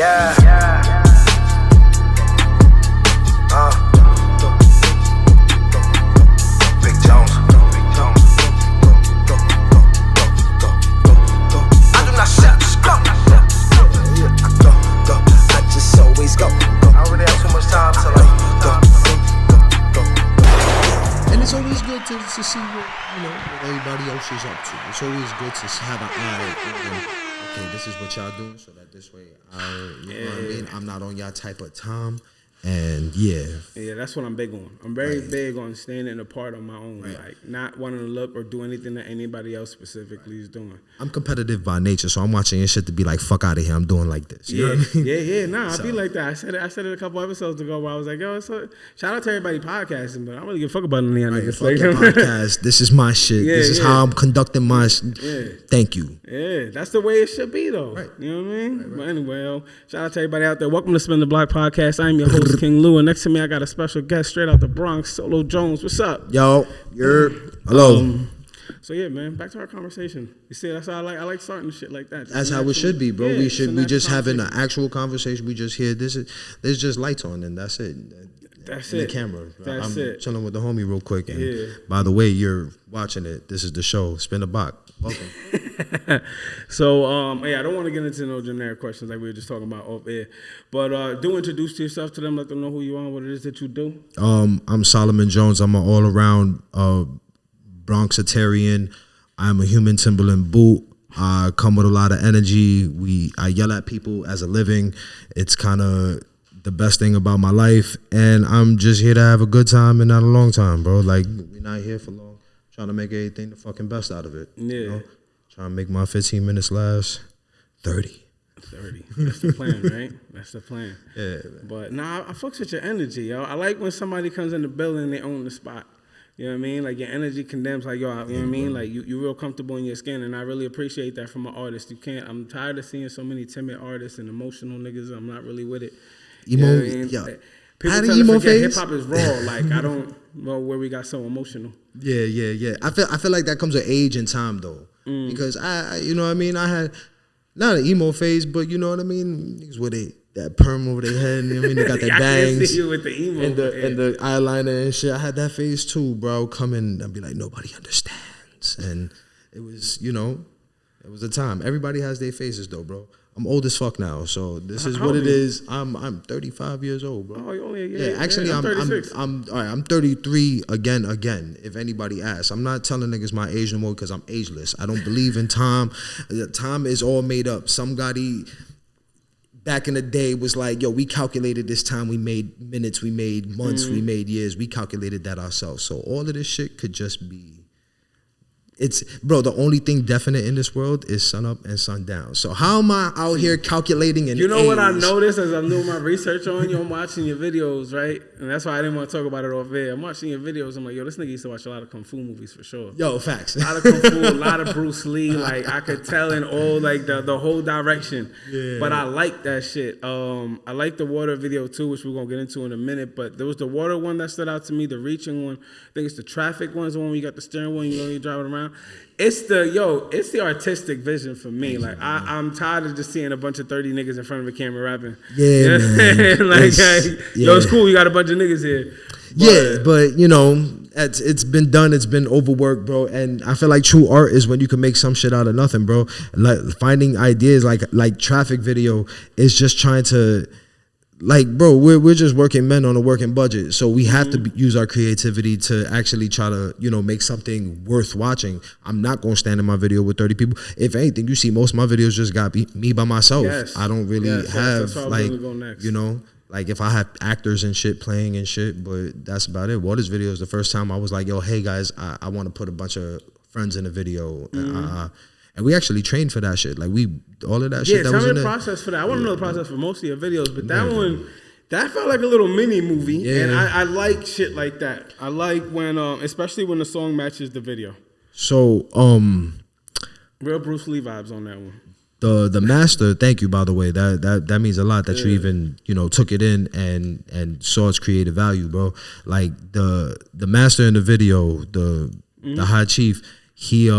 Big Jones. I do not shut. Go. I just always go. I don't really have too much time to like go. And it's always good to see what what everybody else is up to. It's always good to have an eye on, okay, this is what y'all doing, so that this way you know what I mean? I'm not on y'all type of time. And yeah, that's what I'm big on. I'm very big on standing apart on my own, like not wanting to look or do anything that anybody else specifically is doing. I'm competitive by nature, so I'm watching your shit to be like, fuck out of here, I'm doing like this. You know what I mean? Nah, I be like that. I said it a couple episodes ago where I was like, yo, shout out to everybody podcasting, but I don't really give a fuck about any of niggas. Fuck your podcast. This is my shit. This is how I'm conducting my Thank you. Yeah, that's the way it should be though. Right. You know what I mean? But anyway, shout out to everybody out there. Welcome to Spin the Block Podcast. I'm your host, King Lou, and next to me I got a special guest straight out the Bronx, Solo Jones. What's up? Yo, hello. So yeah, man, back to our conversation. You see, that's how I like starting shit like that. That's how it should be, bro. We just having an actual conversation. We just hear there's just lights on and that's it. That's it. The camera. That's I'm chilling with the homie real quick. And by the way, you're watching it. This is the show. Spin the Block. Welcome. So, I don't want to get into no generic questions like we were just talking about off air. But do introduce yourself to them. Let them know who you are and what it is that you do. I'm Solomon Jones. I'm an all-around Bronxitarian. I'm a human Timberland boot. I come with a lot of energy. I yell at people as a living. It's kind of the best thing about my life, and I'm just here to have a good time and not a long time, bro. Like, we're not here for long. Trying to make everything the fucking best out of it. Yeah. You know? Trying to make my 15 minutes last 30. 30. That's the plan, right? That's the plan. Yeah. But nah, I fucks with your energy, yo. I like when somebody comes in the building and they own the spot. You know what I mean? Like, your energy condemns, like, yo, you know what I mean? Like, you're real comfortable in your skin, and I really appreciate that from an artist. I'm tired of seeing so many timid artists and emotional niggas. I'm not really with it. Emo, you know what I mean? yeah. People tend to forget hip-hop is raw. Like, I don't know where we got so emotional. Yeah. I feel like that comes with age and time, though. Because I you know what I mean? I had, not an emo phase, but you know what I mean? Niggas with that perm over their head, you know what I mean? They got their bangs. I can see you with the emo. And the eyeliner and shit. I had that phase too, bro. Come in and be like, nobody understands. And it was, it was a time. Everybody has their phases, though, bro. I'm old as fuck now, so this is what it is. I'm 35 years old, bro. Oh, you only actually, I'm 36. I'm all right. I'm 33 again. If anybody asks, I'm not telling niggas my age no more because I'm ageless. I don't believe in time. Time is all made up. Somebody back in the day was like, yo, we calculated this time. We made minutes. We made months. We made years. We calculated that ourselves. So all of this shit could just be. Bro, the only thing definite in this world is sun up and sun down. So how am I out here calculating an age? What I noticed as I'm doing my research on you, I'm watching your videos, right? And that's why I didn't want to talk about it off air. I'm watching your videos. I'm like, yo, this nigga used to watch a lot of Kung Fu movies for sure. Yo, facts. A lot of Kung Fu, a lot of Bruce Lee. Like, I could tell in all, like, the whole direction. Yeah. But I like that shit. I like the water video, too, which we're going to get into in a minute. But there was the water one that stood out to me, the reaching one. I think it's the traffic one, is the one where you got the steering wheel and you're driving around. It's the artistic vision for me. Like, I'm tired of just seeing a bunch of 30 niggas in front of a camera rapping. Yeah, man. Like, it's cool. You got a bunch of niggas here. But it's been done. It's been overworked, bro. And I feel like true art is when you can make some shit out of nothing, bro. Like, finding ideas like traffic video is just trying to. Like, bro, we're just working men on a working budget. So we have to use our creativity to actually try to, make something worth watching. I'm not going to stand in my video with 30 people. If anything, you see most of my videos just got me by myself. Yes. I don't really have, like, like if I have actors and shit playing and shit, but that's about it. Waters video is the first time I was like, yo, hey, guys, I want to put a bunch of friends in a video. And we actually trained for that shit. Like, all of that shit that was in it. Tell me the process for that. I want to know the process for most of your videos, but that one, that felt like a little mini movie. Yeah. And I like shit like that. I like when, especially when the song matches the video. So, real Bruce Lee vibes on that one. The master, thank you, by the way. That means a lot that you even, took it in and saw its creative value, bro. Like, the master in the video, the high chief, he,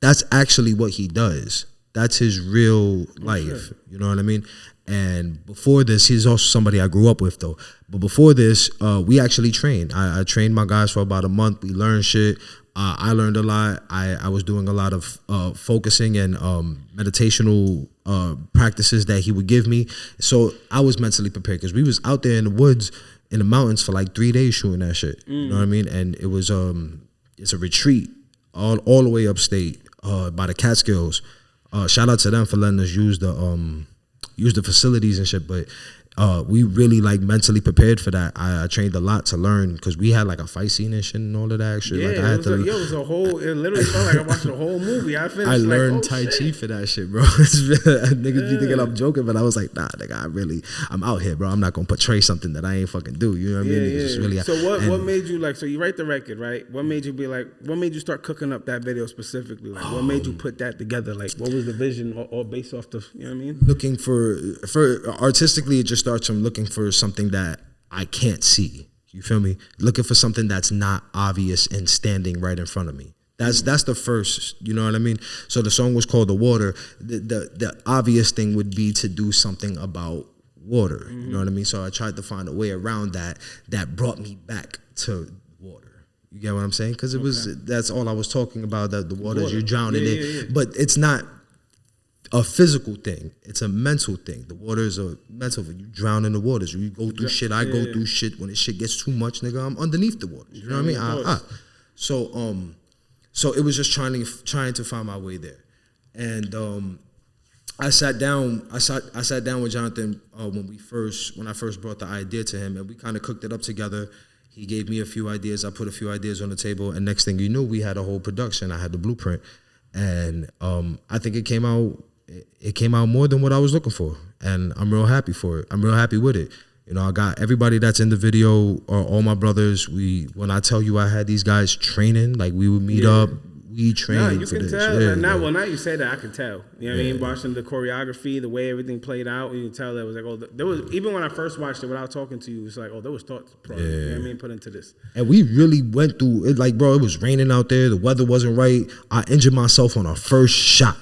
that's actually what he does. That's his real life. You know what I mean? And before this, he's also somebody I grew up with, though. But before this, we actually trained. I trained my guys for about a month. We learned shit. I learned a lot. I was doing a lot of focusing and meditational practices that he would give me. So I was mentally prepared because we was out there in the woods, in the mountains for like 3 days shooting that shit. You know what I mean? And it was it's a retreat all the way upstate by the Catskills. Shout out to them for letting us use the facilities and shit, but we really like mentally prepared for that. I trained a lot to learn because we had like a fight scene and shit and all of that shit. Yeah, like, it was a whole. It literally felt like I watched the whole movie. I finished. I learned like, Tai Chi for that shit, bro. Niggas be thinking I'm joking, but I was like, nah, nigga, I'm out here, bro. I'm not gonna portray something that I ain't fucking do. You know what I mean? Yeah. Just really, so what made you like? So you write the record, right? What made you be like? What made you start cooking up that video specifically? Like, what made you put that together? Like, what was the vision, or based off the? You know what I mean? Looking for artistically, it just starts from looking for something that I can't see. You feel me? Looking for something that's not obvious and standing right in front of me. That's the first, you know what I mean? So the song was called The Water. The obvious thing would be to do something about water. You know what I mean? So I tried to find a way around that brought me back to water. You get what I'm saying? Because that's all I was talking about, that the water is, you're drowning in. Yeah. But it's not a physical thing. It's a mental thing. The water is a mental thing. You drown in the waters. You go through shit. I go through shit. When the shit gets too much, nigga, I'm underneath the water. You know what I mean? So it was just trying to find my way there. And I sat down with Jonathan when I first brought the idea to him, and we kind of cooked it up together. He gave me a few ideas. I put a few ideas on the table, and next thing you knew, we had a whole production. I had the blueprint, and I think it came out more than what I was looking for, and I'm real happy for it. I'm real happy with it. You know, I got everybody that's in the video are all my brothers. When I tell you I had these guys training, like we would meet up, we trained for this. Tell. Yeah, now you say that, I can tell. You know what I mean? Watching the choreography, the way everything played out, you can tell that was like, there was, even when I first watched it without talking to you, it's like, there was thought, you know what I mean, put into this. And we really went through it. Like, bro, it was raining out there. The weather wasn't right. I injured myself on our first shot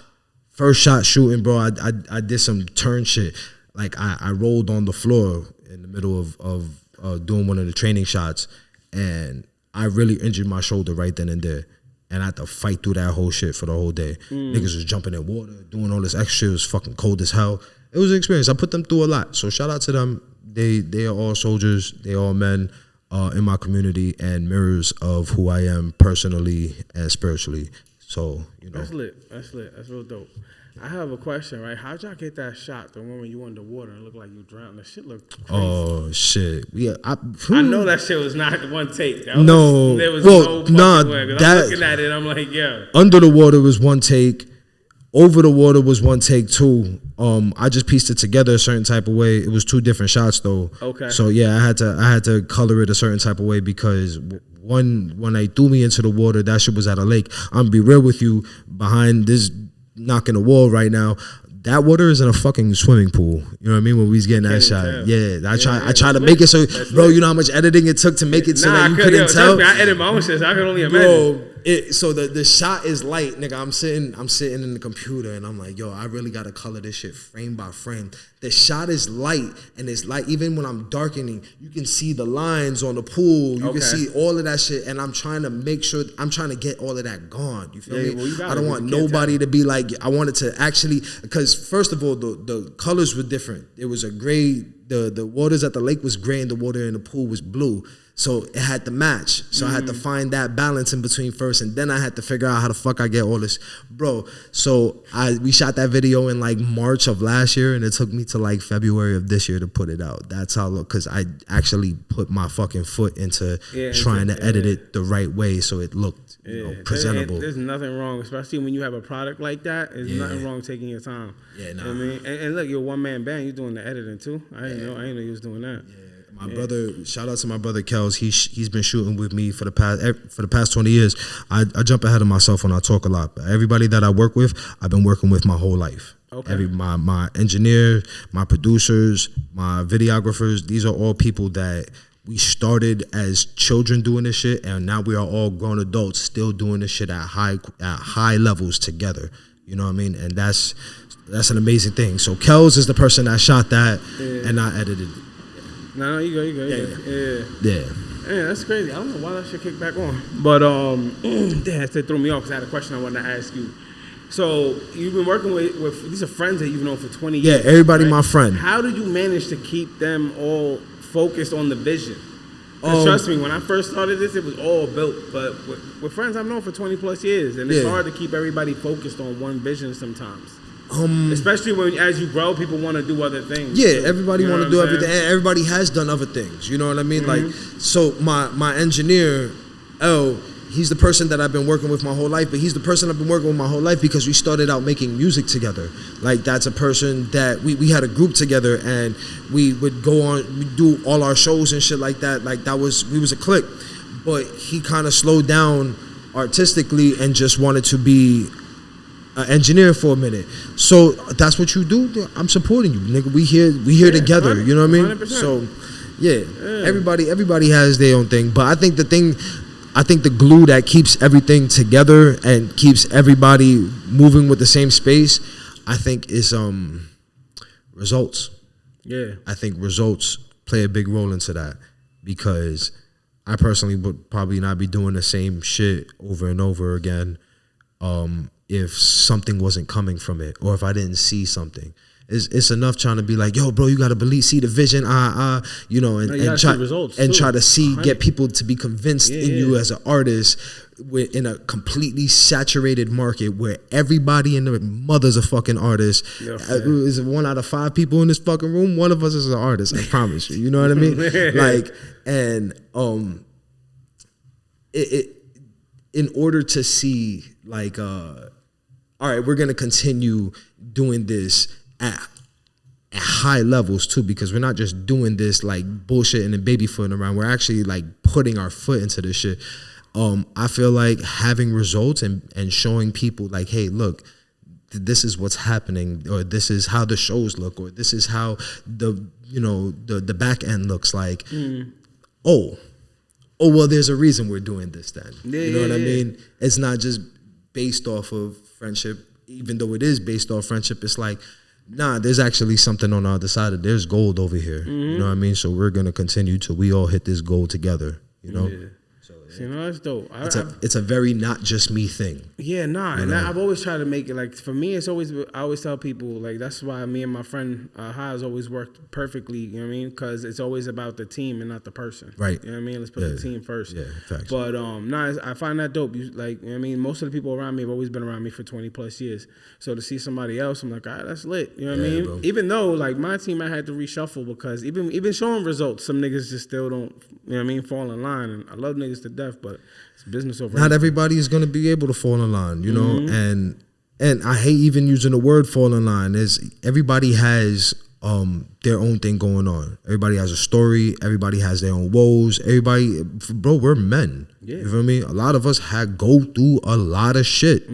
shooting, bro. I did some turn shit. Like I rolled on the floor in the middle of doing one of the training shots, and I really injured my shoulder right then and there. And I had to fight through that whole shit for the whole day. Niggas was jumping in water, doing all this extra. It was fucking cold as hell. It was an experience. I put them through a lot. So shout out to them. They are all soldiers. They all men in my community and mirrors of who I am personally and spiritually. So, you know. That's lit. That's real dope. I have a question, right? How'd y'all get that shot? The one when you underwater and looked like you drowned. That shit looked crazy. Oh shit! Yeah, I know that shit was not one take. There was no fucking way. I'm looking at it, I'm like, yeah. Under the water was one take. Over the water was one take too. I just pieced it together a certain type of way. It was 2 different shots though. Okay. So yeah, I had to color it a certain type of way because when they threw me into the water, that shit was at a lake. I'm gonna be real with you. Behind this knocking the wall right now, that water is in a fucking swimming pool. You know what I mean? When we was getting that shot. Tell. Yeah, I try to make it so, bro, you know how much editing it took to make it so that you couldn't tell? I edit my own shit, so I can only imagine. Bro, so the shot is light, nigga. I'm sitting in the computer and I'm like, yo, I really gotta color this shit frame by frame. The shot is light, and it's light. Even when I'm darkening, you can see the lines on the pool. You can see all of that shit, and I'm trying to make sure, I'm trying to get all of that gone. You feel me? Well, I don't want nobody to be like, I wanted to actually, because first of all, the colors were different. It was a gray, the waters at the lake was gray and the water in the pool was blue. So it had to match. So I had to find that balance in between first, and then I had to figure out how the fuck I get all this. Bro, so we shot that video in like March of last year, and it took me to like February of this year to put it out. That's how, because I actually put my fucking foot into trying to edit it the right way so it looked presentable. There's nothing wrong, especially when you have a product like that. There's nothing wrong taking your time. Yeah, nah. You know what I mean? And look, you're a one-man band. You're doing the editing too. I didn't know you was doing that. Yeah. My brother, shout out to my brother Kels. He's been shooting with me for the past 20 years. I jump ahead of myself when I talk a lot. But everybody that I work with, I've been working with my whole life. Okay. My engineer, my producers, my videographers, these are all people that we started as children doing this shit, and now we are all grown adults still doing this shit at high levels together. You know what I mean? And that's an amazing thing. So Kels is the person that shot that, and I edited it. No, you go. Yeah. Yeah, that's crazy. I don't know why that shit kicked back on. But that threw me off because I had a question I wanted to ask you. So you've been working with these are friends that you've known for 20 years. Yeah, everybody right? my friend. How did you manage to keep them all focused on the vision? Trust me, when I first started this, it was all built. But with friends I've known for 20 plus years, and it's hard to keep everybody focused on one vision sometimes. Especially when, as you grow, people want to do other things. Yeah, everybody you know want to do everything, and everybody has done other things. You know what I mean? Like, so my engineer, L, he's the person that I've been working with my whole life, but he's the person I've been working with my whole life because we started out making music together. Like, that's a person that we had a group together, and we would go on, we do all our shows and shit like that. Like, we was a clique, but he kind of slowed down artistically and just wanted to be an engineer for a minute. So that's what you do. I'm supporting you, nigga. We here together. You know what I mean? 100%. So yeah, everybody has their own thing, but I think the glue that keeps everything together and keeps everybody moving with the same space, I think is results. Yeah. I think results play a big role into that, because I personally would probably not be doing the same shit over and over again if something wasn't coming from it, or if I didn't see something. It's enough trying to be like, yo, bro, you got to see the vision, you know, and try to get people to be convinced in you as an artist in a completely saturated market where everybody in the mother's a fucking artist. Is 1 out of 5 people in this fucking room? One of us is an artist, I promise you. You know what I mean? Like, and in order to see, like, all right, we're gonna continue doing this at high levels too, because we're not just doing this like bullshitting and babyfooting around. We're actually like putting our foot into this shit. I feel like having results and showing people like, hey, look, this is what's happening, or this is how the shows look, or this is how the back end looks like. Oh, well, there's a reason we're doing this then. You know what I mean? It's not just based off of friendship, even though it is based off friendship. It's like, nah, there's actually something on the other side of, there's gold over here. You know what I mean? So we're going to continue till we all hit this goal together, you know? So, you know, that's dope. It's a very not just me thing. Yeah, and I've always tried to make it, like, for me, I always tell people, like, that's why me and my friend Haas always worked perfectly, you know what I mean? Because it's always about the team and not the person. Right. You know what I mean? Let's put the team first. Yeah, facts. But, I find that dope. You know what I mean? Most of the people around me have always been around me for 20 plus years. So to see somebody else, I'm like, all right, that's lit. You know what I mean? Bro. Even though, like, my team, I had to reshuffle because even showing results, some niggas just still don't, you know what I mean, fall in line. And I love niggas to death, but it's business over. Not everybody is going to be able to fall in line, you know, and I hate even using the word fall in line. Everybody has their own thing going on. Everybody has a story. Everybody has their own woes. Everybody, bro, we're men. Yeah. You feel me? A lot of us go through a lot of shit.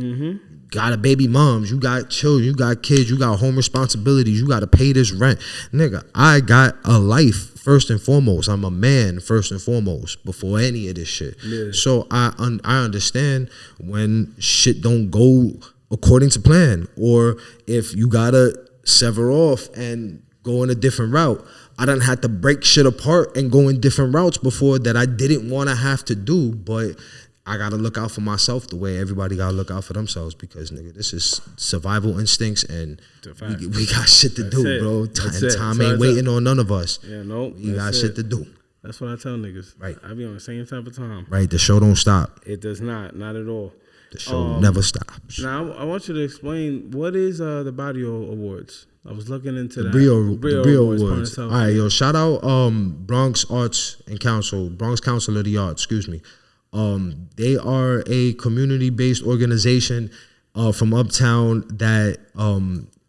Got a baby moms, you got children, you got kids, you got home responsibilities, you got to pay this rent. Nigga, I got a life first and foremost. I'm a man first and foremost before any of this shit. Yeah. So I understand when shit don't go according to plan, or if you got to sever off and go in a different route. I done had to break shit apart and go in different routes before that I didn't want to have to do, but I gotta look out for myself the way everybody gotta look out for themselves, because nigga, this is survival instincts, and we got shit to do, bro. Time ain't waiting on none of us. Yeah, no, we got shit to do. That's what I tell niggas. Right, I be on the same type of time. Right, the show don't stop. It does not at all. The show never stops. Now I want you to explain what is the BRIO Awards. I was looking into the that. BRIO Awards. All right, yo, shout out Bronx Arts and Council, Bronx Council of the Arts. Excuse me. They are a community-based organization from Uptown that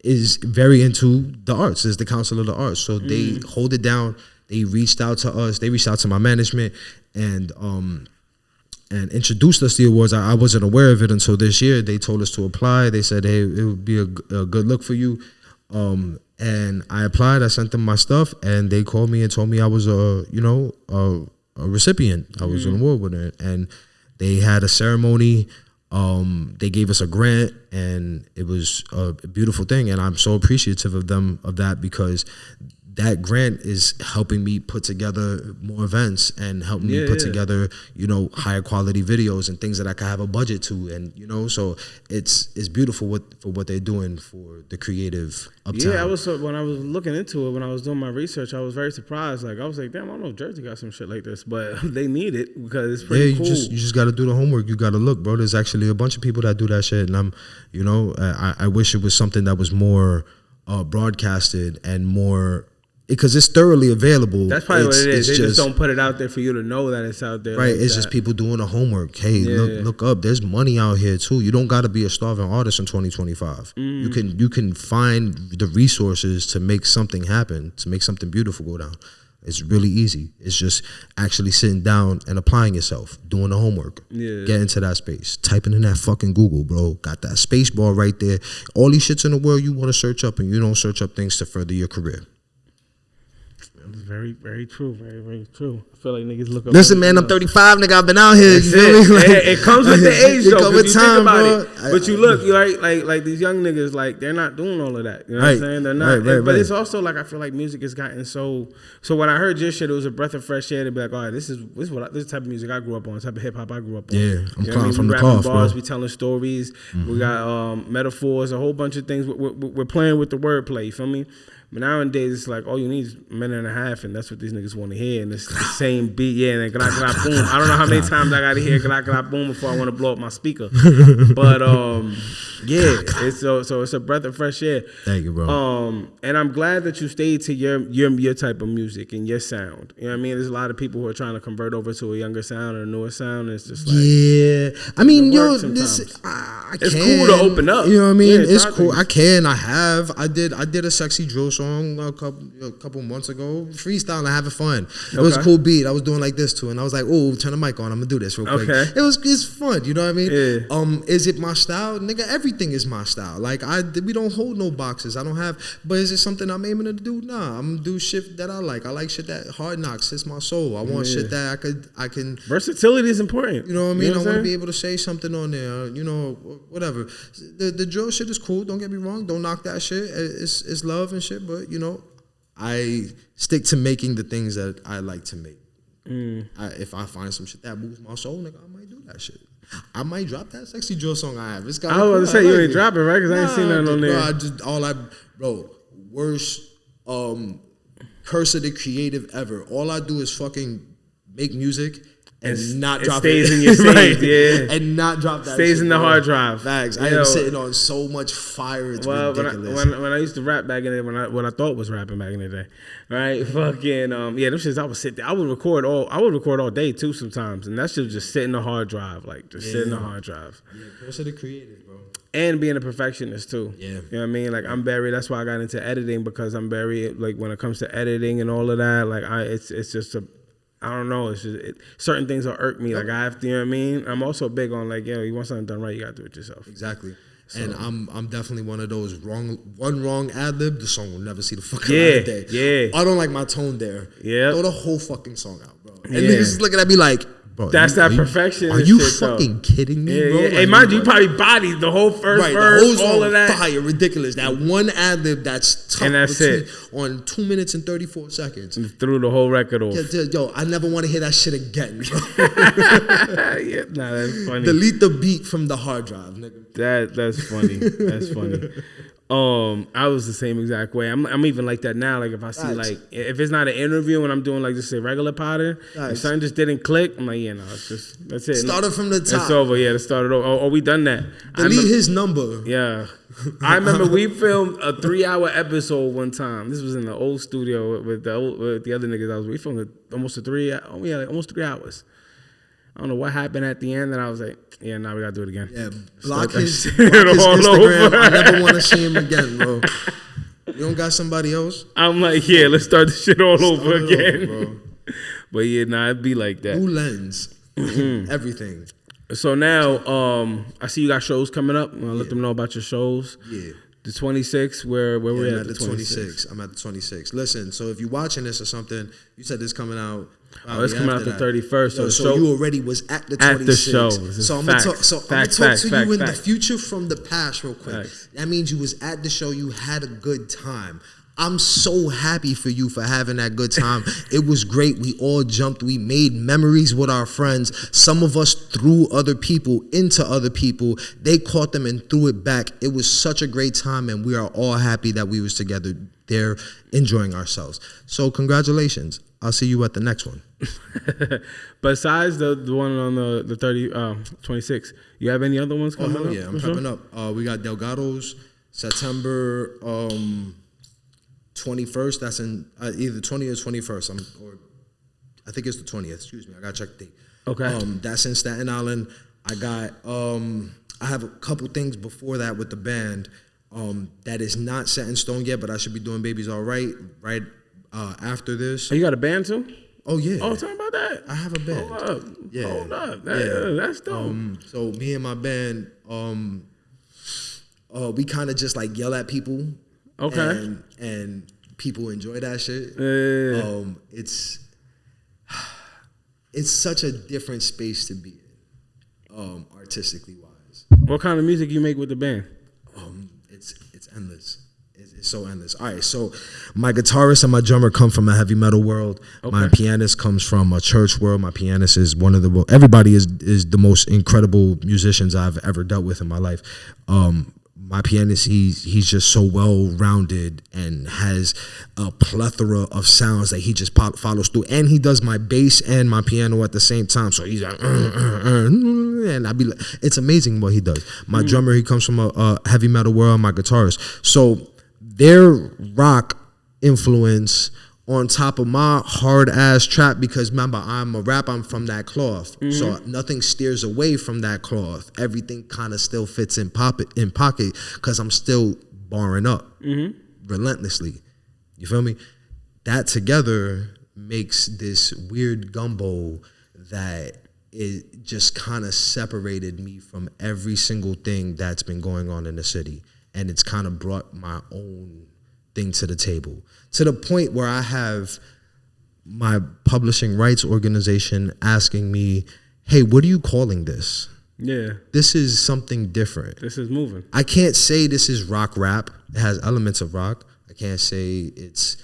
is very into the arts. It's the Council of the Arts. So they hold it down. They reached out to us. They reached out to my management and introduced us to the awards. I wasn't aware of it until this year. They told us to apply. They said, hey, it would be a good look for you. And I applied. I sent them my stuff, and they called me and told me I was a recipient. I was an award winner, and they had a ceremony They gave us a grant, and it was a beautiful thing. And I'm so appreciative of them of that, because that grant is helping me put together more events and helping me put together, you know, higher quality videos and things that I can have a budget to. And, you know, so it's beautiful for what they're doing for the creative uptown. Yeah, when I was looking into it, when I was doing my research, I was very surprised. Like, I was like, damn, I don't know if Jersey got some shit like this, but they need it because it's pretty cool. You just got to do the homework. You got to look, bro. There's actually a bunch of people that do that shit. And I wish it was something that was more broadcasted and more, because it's thoroughly available. That's probably what it is. They just don't put it out there for you to know that it's out there. Right. Like it's just people doing the homework. Hey, look up. There's money out here too. You don't got to be a starving artist in 2025. You can find the resources to make something happen, to make something beautiful go down. It's really easy. It's just actually sitting down and applying yourself, doing the homework. Yeah. Get into that space. Typing in that fucking Google, bro. Got that space bar right there. All these shits in the world you want to search up, and you don't search up things to further your career. Very, very true. Very, very true. I feel like niggas look up. Listen, man, I'm 35, nigga. I've been out here. You feel me? Like, it comes with the age, though. It comes with time, bro. But you look, you like these young niggas, like they're not doing all of that. You know what I'm saying? They're not. But it's also like, I feel like music has gotten so. So when I heard your shit, it was a breath of fresh air to be like, all right, this is this type of music I grew up on, this type of hip hop I grew up on. Yeah, I'm crying from the cough, bro. We telling stories. We got metaphors, a whole bunch of things. We're playing with the wordplay. You feel me? But nowadays, it's like all you need is a minute and a half, and that's what these niggas want to hear. And it's the same beat, and then glop, glop, boom. I don't know how many times I got to hear glop, glop, boom before I want to blow up my speaker. But it's so it's a breath of fresh air. Thank you, bro. And I'm glad that you stayed to your type of music and your sound. You know what I mean? There's a lot of people who are trying to convert over to a younger sound or a newer sound. And it's just like, I mean, it's cool to open up. You know what I mean? It's cool. I did a sexy drill song a couple months ago, freestyling, having fun. It was a cool beat. I was doing like this too, and I was like, "Oh, turn the mic on. I'm gonna do this real quick." It's fun. You know what I mean? Yeah. Is it my style, nigga? Everything is my style. Like we don't hold no boxes. I don't have. But is it something I'm aiming to do? Nah, I'm gonna do shit that I like. I like shit that hard knocks. It's my soul. I want shit that I can. Versatility is important. You know what I mean? I want to be able to say something on there. You know, whatever. The drill shit is cool. Don't get me wrong. Don't knock that shit. It's love and shit. But you know, I stick to making the things that I like to make. If I find some shit that moves my soul, nigga, I might do that shit. I might drop that sexy drill song I have. It's got. I was gonna say you ain't dropping, right? Because I ain't seen nothing on there. Bro, worst curse of the creative ever. All I do is fucking make music. And not drop it. Stays in your save, yeah. And not drop that. Stays in the hard drive. Facts. I am sitting on so much fire. It's ridiculous. When I used to rap back in the day, when I thought was rapping back in the day, right? Fucking them shits. I would sit there. I would record all day too sometimes, and that shit would just sit in the hard drive, like just sit in the hard drive. Yeah, those are the creative, bro. And being a perfectionist too. Yeah. You know what I mean? Like I'm very. That's why I got into editing, because I'm very like when it comes to editing and all of that. Like it's just a. I don't know. It's just certain things will irk me. Like I have to, you know what I mean? I'm also big on like, you want something done right, you gotta do it yourself. Exactly. So. And I'm definitely one of those wrong ad lib, the song will never see the fucking light of day. Yeah. I don't like my tone there. Yeah. Throw the whole fucking song out, bro. And niggas is looking at me like, bro, that's perfection. Are you fucking kidding me, bro? Yeah. Like, hey, mind you probably bodied the whole first verse, all of that. Fire, ridiculous. That one ad lib that's tough. And that's it. On 2 minutes and 34 seconds. And threw the whole record off. Yo, I never want to hear that shit again, bro. That's funny. Delete the beat from the hard drive, nigga. That's funny. That's funny. I was the same exact way. I'm even like that now. Like if I see like if it's not an interview and I'm doing like just say regular potting, if something just didn't click, I'm like, it's just that's it. Started from the top. It's over. Yeah, it started over. Oh, we done that. Delete his number. Yeah. I remember we filmed a 3-hour episode one time. This was in the old studio with the other niggas. We filmed almost 3 hours. I don't know what happened at the end, and I was like, now we gotta do it again. Yeah, block his Instagram. I never want to see him again, bro. You don't got somebody else? I'm like, let's start the shit all over again. Bro. But it'd be like that. New lens, everything. So now, I see you got shows coming up. I'm gonna let them know about your shows. Yeah. The 26, where we're I'm at the 26. I'm at the 26. Listen, so if you're watching this or something, you said this coming out. Oh, it's coming out the 31st. So you already was at the 26. At the show. So I'm gonna talk to you in the future from the past real quick. Facts. That means you was at the show. You had a good time. I'm so happy for you for having that good time. It was great. We all jumped. We made memories with our friends. Some of us threw other people into other people. They caught them and threw it back. It was such a great time, and we are all happy that we was together there enjoying ourselves. So congratulations. I'll see you at the next one. Besides the one on the 26, you have any other ones coming up? Yeah, I'm prepping up. We got Delgado's September 21st. That's in either 20th or 21st. I think it's the 20th. Excuse me. I gotta check the date. Okay. That's in Staten Island. I got I have a couple things before that with the band that is not set in stone yet, but I should be doing Babies All Right after this. Oh, you got a band too? Oh yeah. Oh, talk about that. I have a band. Hold up. Yeah. Hold up. That's dope. So me and my band, we kind of just like yell at people. Okay. And people enjoy that shit. It's such a different space to be in, artistically wise. What kind of music you make with the band? It's endless. It's so endless. All right, so my guitarist and my drummer come from a heavy metal world. Okay. My pianist comes from a church world. My pianist is one of the everybody is the most incredible musicians I've ever dealt with in my life. My pianist, he's just so well-rounded and has a plethora of sounds that he just follows through. And he does my bass and my piano at the same time. So he's like, and I'd be like, it's amazing what he does. My drummer, he comes from a heavy metal world, my guitarist. So their rock influence on top of my hard ass trap, because remember, I'm a rapper, I'm from that cloth. So nothing steers away from that cloth. Everything kind of still fits in pocket because I'm still barring up relentlessly. You feel me? That together makes this weird gumbo that it just kind of separated me from every single thing that's been going on in the city. And it's kind of brought my own thing to the table, to the point where I have my publishing rights organization asking me, hey, what are you calling this? Yeah. This is something different. This is moving. I can't say this is rock rap. It has elements of rock. I can't say it's...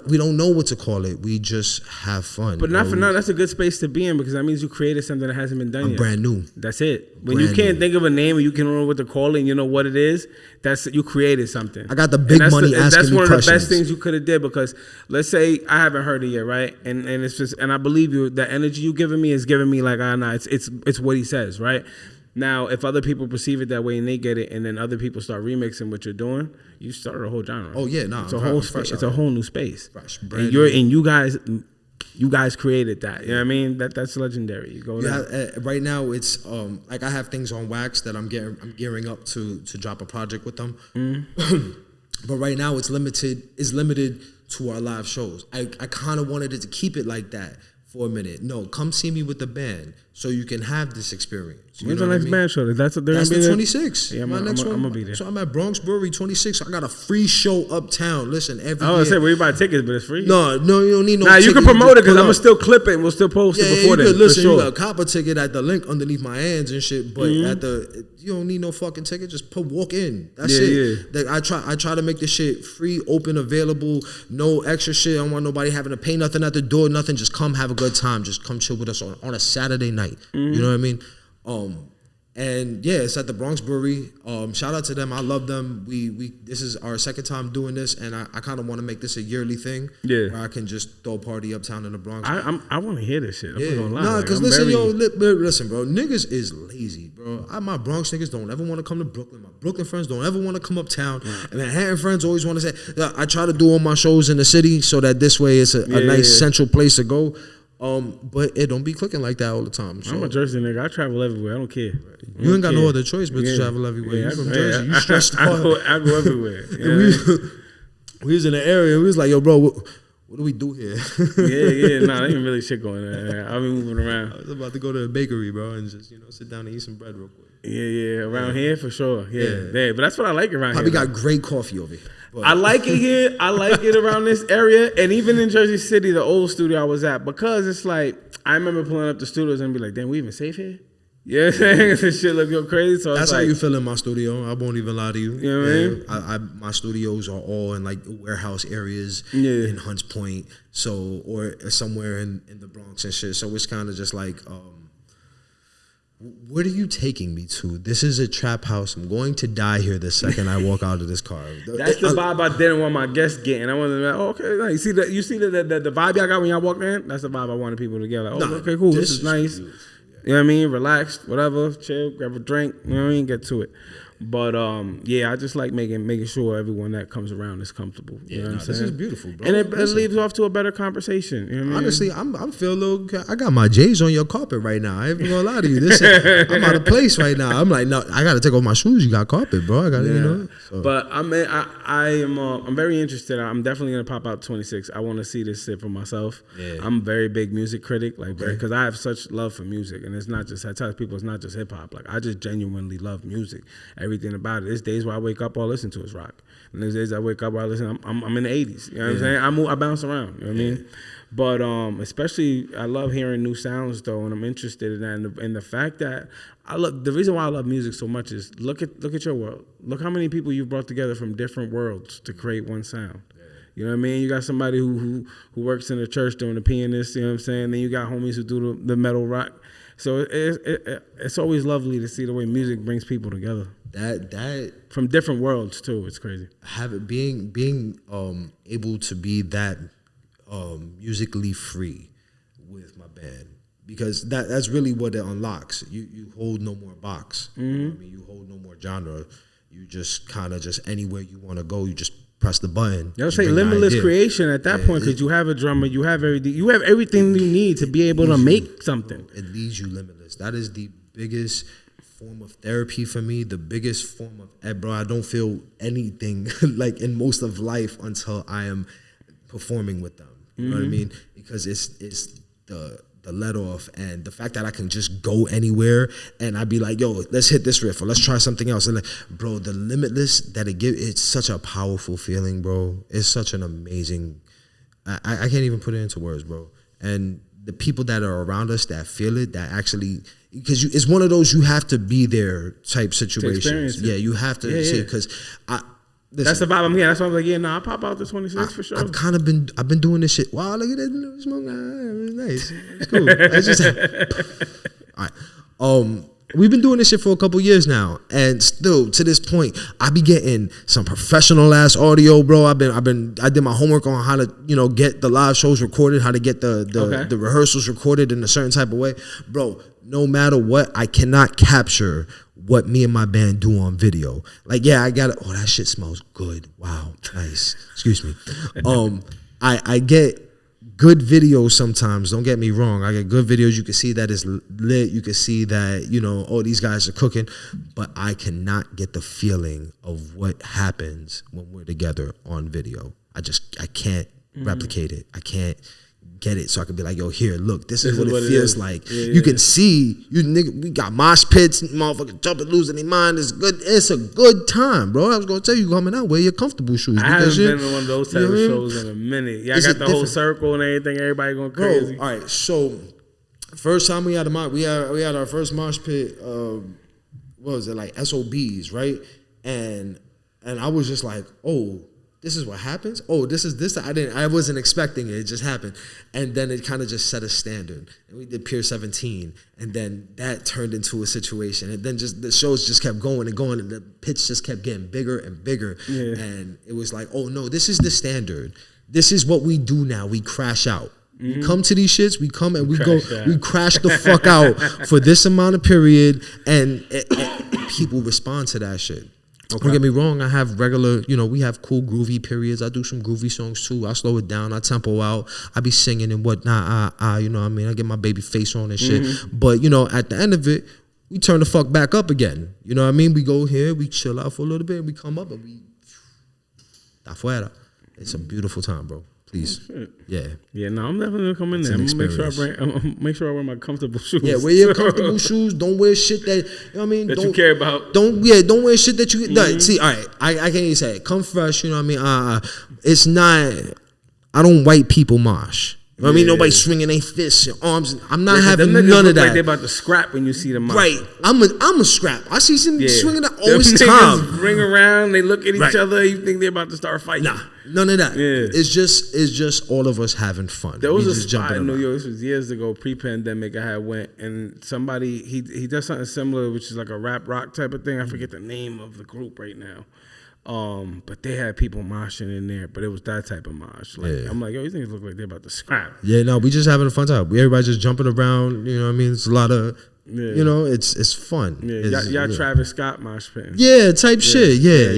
we don't know what to call it. We just have fun. But not for now. That's a good space to be in, because that means you created something that hasn't been done yet. I'm brand new. That's it. When you can't think of a name or you can know what to call it and you know what it is, that's you created something. I got the big money asking me questions. That's one of the best things you could have did, because let's say I haven't heard it yet, right? And it's just, and I believe you, the energy you giving me is giving me like, nah, it's what he says, right? Now, if other people perceive it that way and they get it, and then other people start remixing what you're doing, you started a whole genre. Oh yeah, no, it's a whole space. It's a whole new space. Fresh, and you guys created that. You know what I mean? That's legendary. You go there. Right now, it's like I have things on wax that I'm gearing up to drop a project with them. But right now, it's limited to our live shows. I kind of wanted it to keep it like that for a minute. No, come see me with the band so you can have this experience. When's the next band show? That's the 26th. Yeah, I'm gonna be there. So I'm at Bronx Brewery 26. I got a free show uptown. Listen, every year. I was gonna say, where you buy tickets, but it's free. No, you don't need no ticket. You can promote it, because I'm gonna still clip it and we'll still post it before then. Listen, sure. You got a copper ticket at the link underneath my hands and shit, but you don't need no fucking ticket. Just walk in. That's it. Yeah. I try to make this shit free, open, available, no extra shit. I don't want nobody having to pay nothing at the door, nothing. Just come have a good time. Just come chill with us on a Saturday night. You know what I mean? And yeah, it's at the Bronx Brewery. Shout out to them. I love them. We this is our second time doing this, and I kind of want to make this a yearly thing. Yeah, where I can just throw a party uptown in the Bronx. I want to hear this shit. I'm gonna lie. Nah, because listen, bro. Niggas is lazy, bro. My Bronx niggas don't ever want to come to Brooklyn. My Brooklyn friends don't ever want to come uptown. And Manhattan friends always want to say, I try to do all my shows in the city so that this way it's a nice central place to go. But it don't be clicking like that all the time. So. I'm a Jersey nigga. I travel everywhere. I don't care. You ain't got no other choice but to travel everywhere. You from Jersey. You stressed out. I go everywhere. We was in the area and we was like, yo, bro, what do we do here? Nah, there ain't really shit going on. I'll be moving around. I was about to go to a bakery, bro, and just, sit down and eat some bread real quick. Yeah. Around here for sure. Yeah. But that's what I like around Probably here. got great coffee over here. But I like it here. I like it around this area, and even in Jersey City, the old studio I was at, because it's like I remember pulling up the studios and be like, "Damn, we even safe here?" Yeah, this shit look crazy. So that's it's how like, you feel in my studio. I won't even lie to you. You know what I mean? My studios are all in like warehouse areas in Hunts Point, so or somewhere in the Bronx and shit. So it's kind of just like, what are you taking me to? This is a trap house. I'm going to die here the second I walk out of this car. That's the vibe I didn't want my guests getting. I wanted to be like, oh, okay, nice. You see the vibe y'all got when y'all walked in? That's the vibe I wanted people to get. Like, oh, okay, cool. This is nice. Beautiful. You know what I mean? Relaxed, whatever, chill, grab a drink, you know what I mean? Get to it. But I just like making sure everyone that comes around is comfortable. You know what I'm saying? This is beautiful, bro. And it leads off to a better conversation. You know what I mean? Honestly, I'm feeling a little. I got my J's on your carpet right now. I ain't even gonna lie to you. I'm out of place right now. I'm like, no, I gotta take off my shoes. You got carpet, bro. I got to, you know. So. But I'm very interested. I'm definitely gonna pop out 26. I want to see this shit for myself. Yeah. I'm a very big music critic, like because I have such love for music, and it's not just I tell people it's not just hip hop. Like I just genuinely love music. Everything about it. There's days where I wake up, all I listen to is rock. And there's days I wake up where I listen, I'm in the 80s. You know what I'm saying? I bounce around. You know what I mean? But especially, I love hearing new sounds though, and I'm interested in that. And the fact that the reason why I love music so much is look at your world. Look how many people you've brought together from different worlds to create one sound. You know what I mean? You got somebody who works in a church doing the pianist. You know what I'm saying? Then you got homies who do the metal rock. So it's always lovely to see the way music brings people together. That from different worlds too. It's crazy. Being able to be that musically free with my band, because that's really what it unlocks. You hold no more box. You know what I mean? You hold no more genre. You just kind of just anywhere you want to go. You just press the button. They'll say limitless creation at that point, because you have a drummer, you have everything you need to be able to make something. It leaves you limitless. That is the biggest form of therapy for me. The biggest form of bro. I don't feel anything like in most of life until I am performing with them. You know what I mean? Because it's the let off and the fact that I can just go anywhere and I'd be like, yo, let's hit this riff or let's try something else. And like, bro, the limitless that it gives, it's such a powerful feeling, bro. It's such an amazing, I can't even put it into words, bro. And the people that are around us that feel it, that actually, because it's one of those you have to be there type situations. Yeah, you have to see it, because that's the vibe I'm getting. That's why I'm like, I'll pop out the 26 for sure. I've been doing this shit. Wow, look at that smoke. It's nice. It's cool. It's just all right. We've been doing this shit for a couple years now, and still to this point, I be getting some professional ass audio, bro. I did my homework on how to, get the live shows recorded, how to get the rehearsals recorded in a certain type of way, bro. No matter what, I cannot capture what me and my band do on video. Like, I got it. Oh, that shit smells good. Wow, nice. Excuse me. I get good videos sometimes. Don't get me wrong. I get good videos. You can see that it's lit. You can see that, these guys are cooking. But I cannot get the feeling of what happens when we're together on video. I can't replicate it. I can't get it, so I could be like, yo, here, look, this is what it feels like. You can see, we got mosh pits, motherfuckers jumping, losing their mind. It's good. It's a good time, bro. I was gonna tell you, coming out, wear your comfortable shoes. I haven't been in one of those type of shows in a minute. I got the whole circle and everything. Everybody going crazy. Bro, all right, so first time we had we had our first mosh pit. What was it, like SOBs, right? And I was just like, oh, this is what happens? Oh, this. I wasn't expecting it. It just happened. And then it kind of just set a standard. And we did Pier 17. And then that turned into a situation. And then just the shows just kept going and going. And the pitch just kept getting bigger and bigger. Yeah. And it was like, oh, no, this is the standard. This is what we do now. We crash out. We come to these shits. We come and we crash the fuck out for this amount of period. And people respond to that shit. Okay. Don't get me wrong, I have regular, we have cool groovy periods. I do some groovy songs too. I slow it down, I tempo out, I be singing and whatnot. You know what I mean? I get my baby face on and shit. But, at the end of it, we turn the fuck back up again. You know what I mean? We go here, we chill out for a little bit, and we come up and we afuera. It's a beautiful time, bro. please. Yeah. No, I'm definitely gonna come in there. I'm gonna make sure I wear my comfortable shoes. Yeah, wear your comfortable shoes. Don't wear shit that, you know what I mean? That you care about. Don't wear shit that you see, all right, I can't even say it. Come fresh, you know what I mean? It's not, I don't white people mosh. You know what I mean? Nobody swinging their fists and arms. I'm not having none of that. Like they about to scrap when you see them. Right. I'm a scrap. I see some swinging that all the time. Ring around. They look at each other. You think they're about to start fighting. Nah, none of that. Yeah. It's just all of us having fun. There was a spot in New York. This was years ago, pre-pandemic. I had went and somebody he does something similar, which is like a rap rock type of thing. I forget the name of the group right now. But they had people moshing in there, but it was that type of mosh. Like I'm like, yo, these things look like they're about to scrap. Yeah, no, we just having a fun time. Everybody just jumping around. You know what I mean? It's a lot of, you know, it's fun. Yeah, y'all Travis Scott mosh pit. Yeah, type shit. Yeah.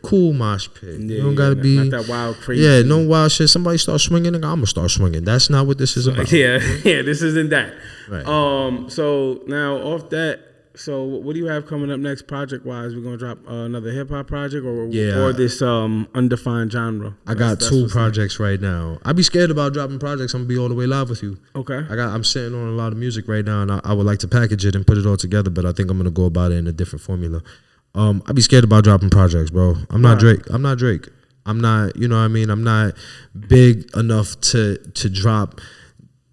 Cool mosh pit. You don't gotta be not that wild crazy. Yeah, no wild shit. Somebody start swinging, nigga, I'm gonna start swinging. That's not what this is about. Yeah, this isn't that. Right. So now off that. So what do you have coming up next project wise? We're gonna drop another hip hop project or this undefined genre. I got two projects right now. I be scared about dropping projects. I'm gonna be all the way live with you. Okay. I'm sitting on a lot of music right now, and I would like to package it and put it all together, but I think I'm gonna go about it in a different formula. I be scared about dropping projects, bro. I'm not Drake. I'm not, you know what I mean? I'm not big enough to drop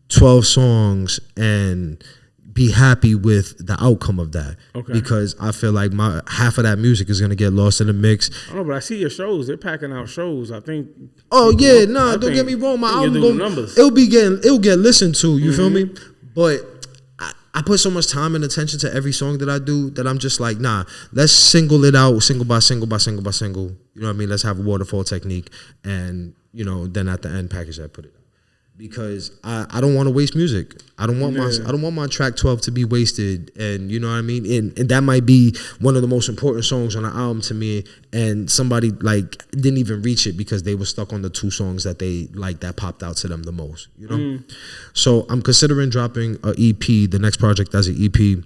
12 songs and be happy with the outcome of that. Okay. Because I feel like half of that music is gonna get lost in the mix. I know, but I see your shows. They're packing out shows. I think. Oh yeah, don't get me wrong. My album, it'll get listened to. You feel me? But I put so much time and attention to every song that I do that I'm just like, nah. Let's single it out, single by single by single by single. You know what I mean? Let's have a waterfall technique, and you know, then at the end, package that, put it out. Because I don't want to waste music. I don't want my track 12 to be wasted, and you know what I mean. And that might be one of the most important songs on the album to me. And somebody like didn't even reach it because they were stuck on the two songs that they like that popped out to them the most. You know. So I'm considering dropping an EP. The next project as an EP,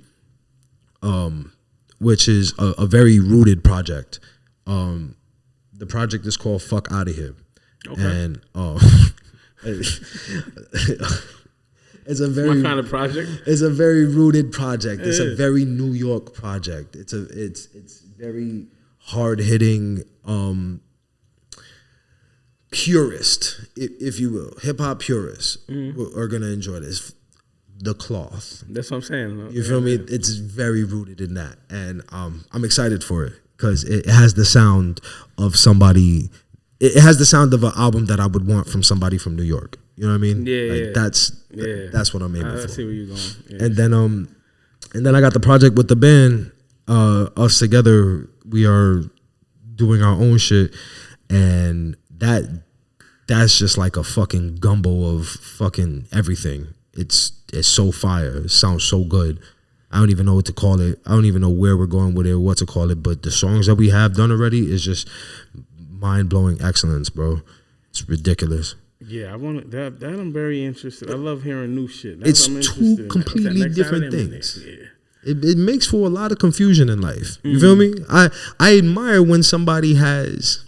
which is a very rooted project. The project is called "Fuck Outta Here," and it's a very my kind of project. It's a very rooted project. It's a very New York project. It's very hard hitting, purist, if you will, hip hop purists are gonna enjoy this. The Cloth. That's what I'm saying. You feel me? It's very rooted in that, and I'm excited for it because it has the sound of somebody. It has the sound of an album that I would want from somebody from New York. You know what I mean? Yeah. That's what I'm aiming for. I see where you're going. Yeah. And then I got the project with the band. Us together, we are doing our own shit, and that's just like a fucking gumbo of fucking everything. It's so fire. It sounds so good. I don't even know what to call it. I don't even know where we're going with it or what to call it. But the songs that we have done already is just mind-blowing excellence, bro. It's ridiculous. Yeah, I want that. I'm very interested. I love hearing new shit. It's two completely different things. Yeah. It makes for a lot of confusion in life. You feel me? I admire when somebody has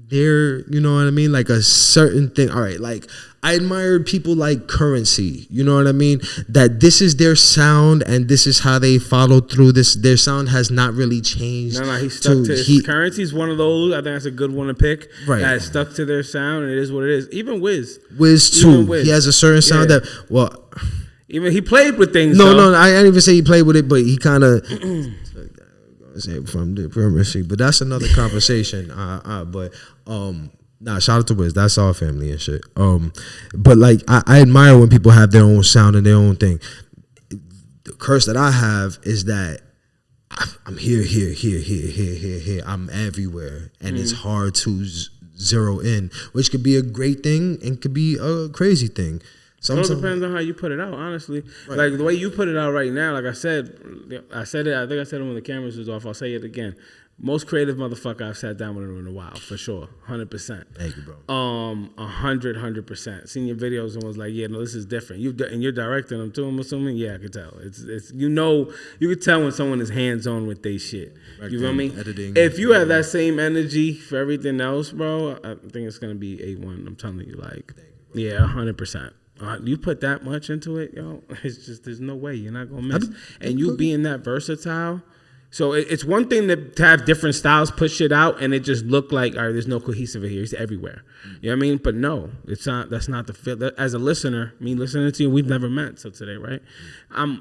their, you know what I mean, like a certain thing. All right, like I admire people like Currency. You know what I mean? That this is their sound and this is how they follow through this. Their sound has not really changed. No, he stuck to his Currency's one of those. I think that's a good one to pick. Right. That stuck to their sound, and it is what it is. Even Wiz too. He has a certain sound that, well, even he played with things. No, I didn't even say he played with it, but he kind of say from the Currency. But that's another conversation. Nah, shout out to Wiz. That's our family and shit. But like I admire when people have their own sound and their own thing. The curse that I have is that I'm here. I'm everywhere, and it's hard to zero in, which could be a great thing and could be a crazy thing. It all depends on how you put it out, honestly. Right. Like the way you put it out right now, like I said it. I think I said it when the cameras was off. I'll say it again. Most creative motherfucker I've sat down with in a while, for sure, 100%. Thank you, bro. 100%. Seen your videos and was like, yeah, no, this is different. And you're directing them too. I'm assuming, yeah, I can tell. It's you can tell when someone is hands on with they shit. You feel me? Editing. If you have that same energy for everything else, bro, I think it's gonna be A1. I'm telling you, like, yeah, 100%. You put that much into it, yo, it's just there's no way you're not gonna miss. And you being that versatile. So it's one thing to have different styles push shit out and it just look like, all right, there's no cohesive here. It's everywhere. You know what I mean? But no, it's not. That's not the feel. As a listener, me listening to you, we've never met till today, right?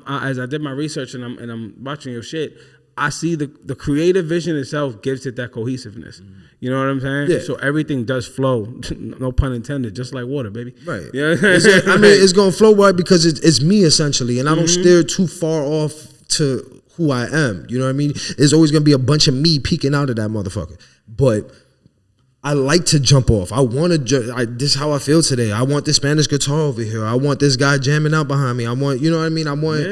As I did my research and I'm watching your shit, I see the creative vision itself gives it that cohesiveness. You know what I'm saying? Yeah. So everything does flow, no pun intended, just like water, baby. Right. Yeah. It's gonna flow right because it's me essentially, and I don't steer too far off to who I am. You know what I mean? There's always gonna be a bunch of me peeking out of that motherfucker. But I like to jump off. I want to. This is how I feel today. I want this Spanish guitar over here. I want this guy jamming out behind me. I want, you know what I mean? I want,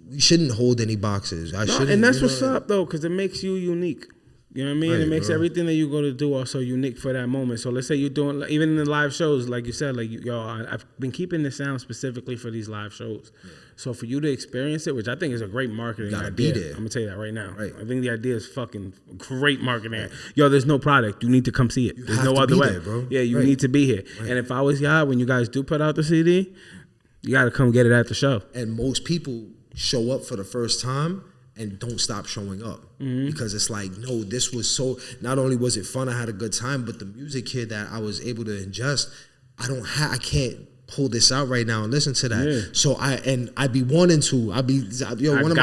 we shouldn't hold any boxes. And that's what's up though, because it makes you unique. You know what I mean? Right, it makes everything that you go to do also unique for that moment. So let's say you're doing, even in the live shows, like you said, like, I've been keeping this sound specifically for these live shows. Yeah. So for you to experience it, which I think is a great marketing idea. Be there. I'm going to tell you that right now. Right. I think the idea is fucking great marketing. Right. Yo, there's no product. You need to come see it. There's no other way. There, bro. Yeah, you need to be here. Right. And if I was y'all, when you guys do put out the CD, you got to come get it at the show. And most people show up for the first time and don't stop showing up because it's like, no, this was so, not only was it fun, I had a good time, but the music here that I was able to ingest, I can't pull this out right now and listen to that. Yeah. So I be wanting to, one of my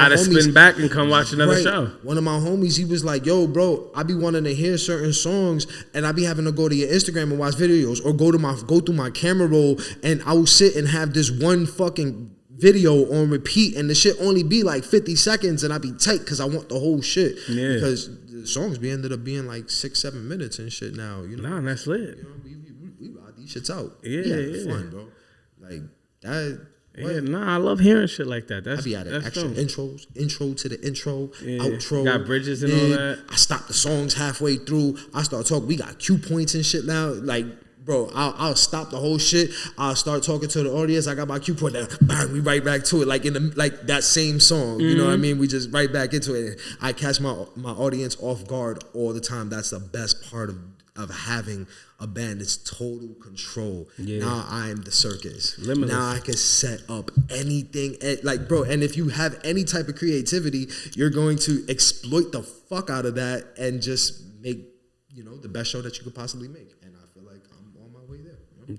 homies spin back and come watch another show. One of my homies, he was like, yo, bro, I be wanting to hear certain songs and I be having to go to your Instagram and watch videos or go through my camera roll and I will sit and have this one fucking video on repeat and the shit only be like 50 seconds and I be tight because I want the whole shit. Yeah. Because the songs ended up being like 6-7 minutes and shit now. You know? Nah, that's lit. You know, we ride these shits out. Yeah, fun, bro. Like that. Yeah, nah, I love hearing shit like that. That's, I be adding extra intros, intro to the intro, outro. You got bridges and all that. I stop the songs halfway through. I start talking. We got cue points and shit now. Like, bro, I'll stop the whole shit. I'll start talking to the audience. I got my cue point. Now, bang, we right back to it, like like that same song. You know what I mean? We just right back into it. I catch my audience off guard all the time. That's the best part of having a band. It's total control. Yeah. Now I'm the circus. Limitless. Now I can set up anything. Like, bro, and if you have any type of creativity, you're going to exploit the fuck out of that and just make, the best show that you could possibly make.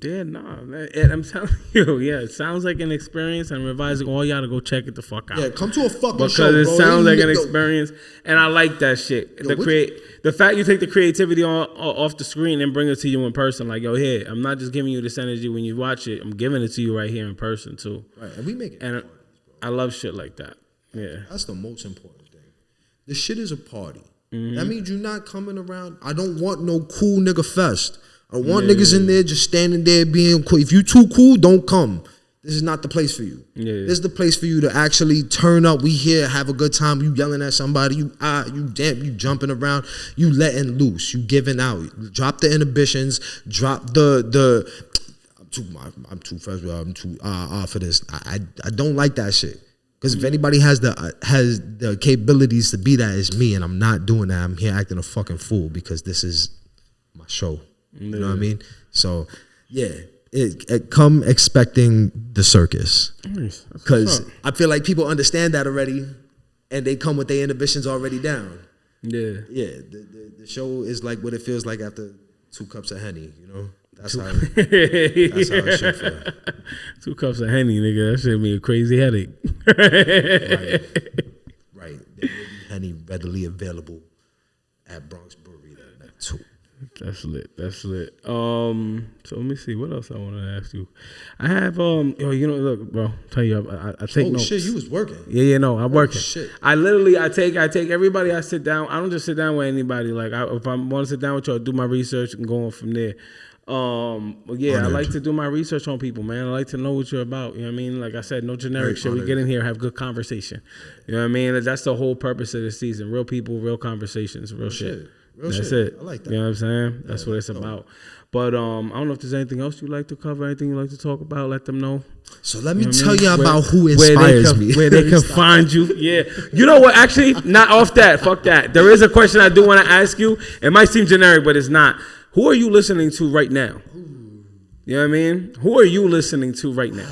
Yeah, nah, I'm telling you, it sounds like an experience. I'm advising all y'all to go check it the fuck out. Yeah, come to a fucking show, bro. Because it sounds like an experience, and I like that shit. The fact you take the creativity off the screen and bring it to you in person, like, yo, here, I'm not just giving you this energy when you watch it. I'm giving it to you right here in person too. Right, and we make it. And I love shit like that. Yeah, that's the most important thing. The shit is a party. That means you're not coming around. I don't want no cool nigga fest. I want niggas in there just standing there being cool. If you too cool, don't come. This is not the place for you. Yeah. This is the place for you to actually turn up. We here, have a good time. You yelling at somebody. You jumping around. You letting loose. You giving out. Drop the inhibitions. Drop the. I'm too fresh. I'm too for this. I don't like that shit. Because if anybody has the capabilities to be that, it's me, and I'm not doing that. I'm here acting a fucking fool because this is my show. You know what I mean? So, yeah, it come expecting the circus. Because I feel like people understand that already, and they come with their inhibitions already down. Yeah. Yeah, the show is like what it feels like after 2 cups of Henny, That's how it should feel. 2 cups of Henny, nigga, that should be a crazy headache. Right. There will be Henny readily available at Bronx Brewery too. That's lit. So let me see what else I want to ask you. I have look, bro. Tell you, I take notes. Oh shit, you was working. Yeah, no, I'm working. Shit. I take everybody. I sit down. I don't just sit down with anybody. Like if I want to sit down with y'all, do my research and go on from there. But yeah, I like to do my research on people, man. I like to know what you're about. You know what I mean? Like I said, no generic shit. We get in here, have good conversation. You know what I mean? That's the whole purpose of this season. Real people, real conversations, real shit. That's it. I like that. You know what I'm saying? That's what it's about. But I don't know if there's anything else you'd like to cover, anything you'd like to talk about. Let them know. So let me tell you about who inspires me. Where they can find you. Yeah. You know what? Actually, not off that. Fuck that. There is a question I do want to ask you. It might seem generic, but it's not. Who are you listening to right now? You know what I mean? Who are you listening to right now?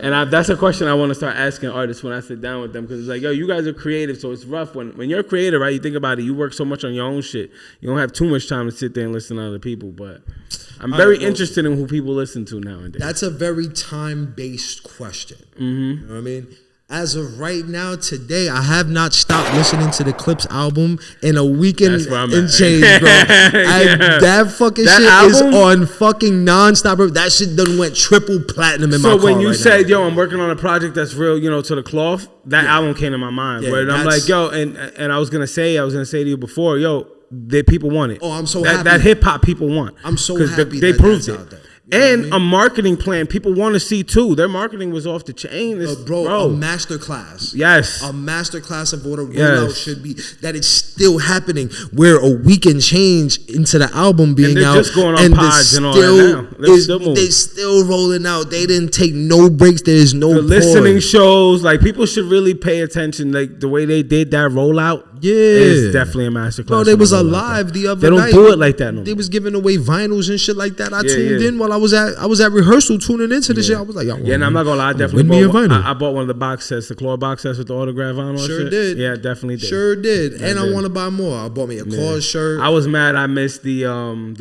And that's a question I want to start asking artists when I sit down with them, because it's like, yo, you guys are creative, so it's rough. When you're creative, right, you think about it, you work so much on your own shit. You don't have too much time to sit there and listen to other people, but I'm very interested in who people listen to nowadays. That's a very time-based question. You know what I mean? As of right now, today, I have not stopped listening to the Clipse album in a weekend and change, bro. That fucking shit album is on fucking nonstop, bro. That shit done went triple platinum in my car. So when you right said, now, yo, I'm working on a project that's real, you know, to the cloth, that album came to my mind. Where I'm like, yo, and I was gonna say to you before, yo, that people want it. Oh, I'm so happy. That hip hop people want. I'm so happy they proved it. Out there. And a marketing plan people want to see too. Their marketing was off the chain. Bro, a masterclass. Yes. A masterclass of what a rollout should be. That it's still happening. Where a weekend change into the album being and out. Just going on pods and all that now. They still rolling out. They didn't take no breaks. There's no listening shows. Like people should really pay attention. Like the way they did that rollout. Yeah. It's definitely a masterclass. Bro, they was alive the other night. They don't do it like that no more. They was giving away vinyls and shit like that. I tuned in while I was at rehearsal tuning into this shit. I was like, and I'm not gonna lie, I definitely bought one of the box sets, the claw box sets with the autograph vinyl. Sure did. Yeah, definitely did. Sure did. And I want to buy more. I bought me a claw shirt. I was mad I missed the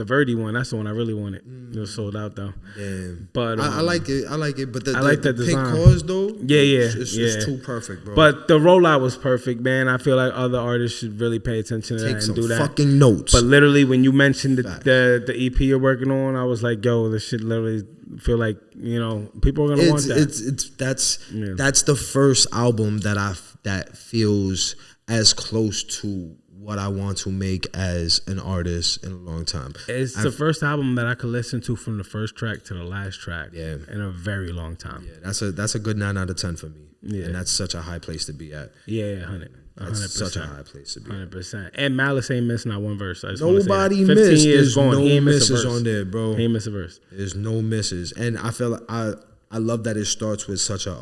Verdi one. That's the one I really wanted. It was sold out though. Damn. But I like it. I like it. But I like that pink design. claws though. It's too perfect, bro. But the rollout was perfect, man. I feel like other artists should really pay attention to that and do that. Fucking notes. But literally, when you mentioned the EP you're working on, I was like, yo, this shit literally feel like, you know, people are gonna want that. That's the first album that feels as close to what I want to make as an artist in a long time. It's the first album that I could listen to from the first track to the last track in a very long time. Yeah, that's a good 9 out of 10 for me. Yeah. And that's such a high place to be at. Yeah, 100. That's such a high place to be. 100%. And Malice ain't missing not one verse. Nobody missed. There's no misses on there, bro. He ain't miss a verse. There's no misses, and I feel like I love that it starts with such a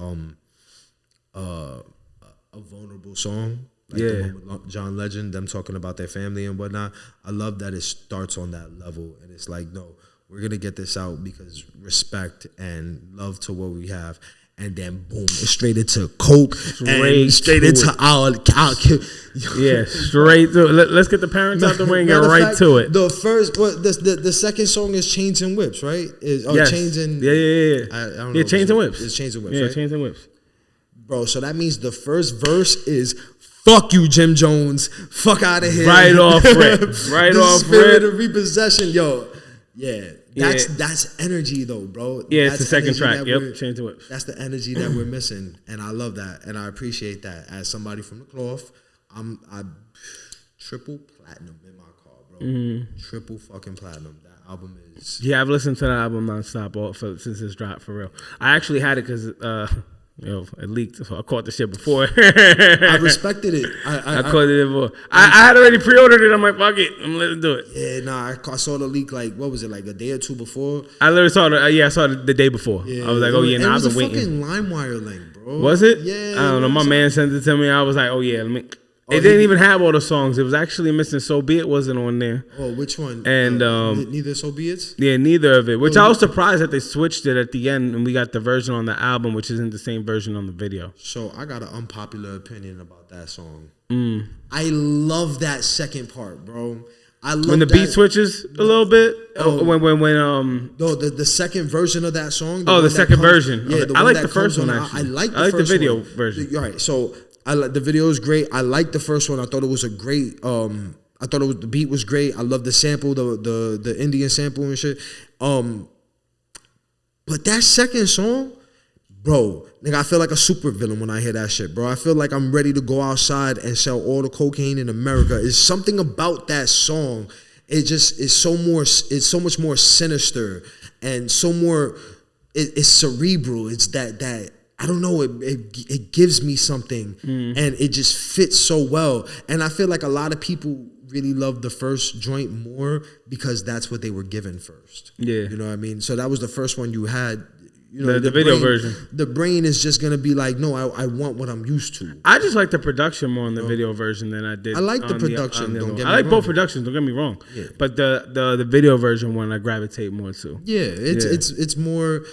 vulnerable song. Like the one with John Legend, them talking about their family and whatnot. I love that it starts on that level, and it's like, no, we're gonna get this out because respect and love to what we have. And then boom, it's straight into coke, straight into our yeah, straight to it. Let's get the parents out the way and get right to it. The first, the second song is Chains and Whips, right? Chains and I don't know. Chains and Whips. It's Chains and Whips. Yeah, right? Chains and Whips. Bro, so that means the first verse is fuck you, Jim Jones. Fuck out of here. Right off rip. Right the off spirit rip. of repossession, yo. Yeah. That's energy though, bro. Yeah, that's it's the second track. Yep, Chains and Whips. That's the energy that we're missing, and I love that, and I appreciate that. As somebody from the cloth, I triple platinum in my car, bro. Triple fucking platinum. That album is. Yeah, I've listened to that album nonstop since it's dropped for real. I actually had it because it leaked, so I caught the shit before. I respected it. I caught it before. I had already pre-ordered it. I'm like, fuck it, I'm letting do it. Yeah, nah, I saw the leak like, what was it, like a day or two before? I literally saw I saw it the day before. Yeah, I was like, oh yeah, I've been waiting. It was a fucking LimeWire link, bro. Was it? Yeah. I don't know. My man sent it to me. I was like, oh yeah, let me. It didn't even have all the songs. It was actually missing So Be It wasn't on there. Oh, which one? And neither So Be It? Yeah, neither of it. Which I was surprised that they switched it at the end and we got the version on the album, which isn't the same version on the video. So I got an unpopular opinion about that song. I love that second part, bro. I love when the beat switches a little bit. No, the second version of that song. The second version. Yeah, I like the first one actually. I like the video one. version. All right, so I like the video is great. I like the first one. I thought it was a great. I thought the beat was great. I love the sample, the Indian sample and shit. But that second song, bro, nigga, I feel like a supervillain when I hear that shit, bro. I feel like I'm ready to go outside and sell all the cocaine in America. It's something about that song. it just is so more. It's so much more sinister and so more. It's cerebral. It's that I don't know. It gives me something, and it just fits so well. And I feel like a lot of people really love the first joint more because that's what they were given first. Yeah, you know what I mean. So that was the first one you had. You know, the video version. The brain is just gonna be like, no, I want what I'm used to. I just like the production more on the video version than I did. I like the production. I like both productions. Don't get me wrong. Yeah. But the video version one I gravitate more to. Yeah, it's more.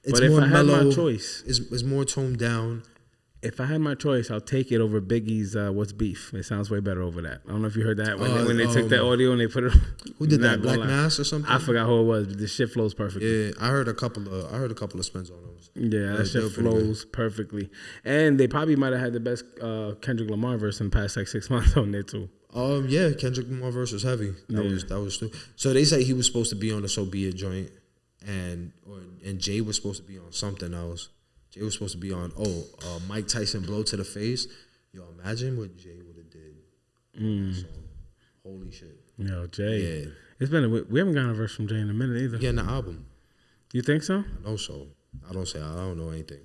It's but more if I mellow. had my choice, it's more toned down. If I had my choice, I'll take it over Biggie's "What's Beef." It sounds way better over that. I don't know if you heard that when they took that audio and they put it. Who did that? Black Mass or something? I forgot who it was. But the shit flows perfectly. Yeah, I heard a couple of spins on those. Yeah, that shit flows perfectly. And they probably might have had the best Kendrick Lamar verse in the past like 6 months on there too. Yeah, Kendrick Lamar verse was heavy. That was too. So they say he was supposed to be on the So Be It joint, and Jay was supposed to be on something else. Jay was supposed to be on Mike Tyson blow to the face. Yo, imagine what Jay would have did. Holy shit. Yo, Jay. Yeah. It's been we haven't gotten a verse from Jay in a minute either. Yeah, in the album. You think so? I know so. I don't know anything.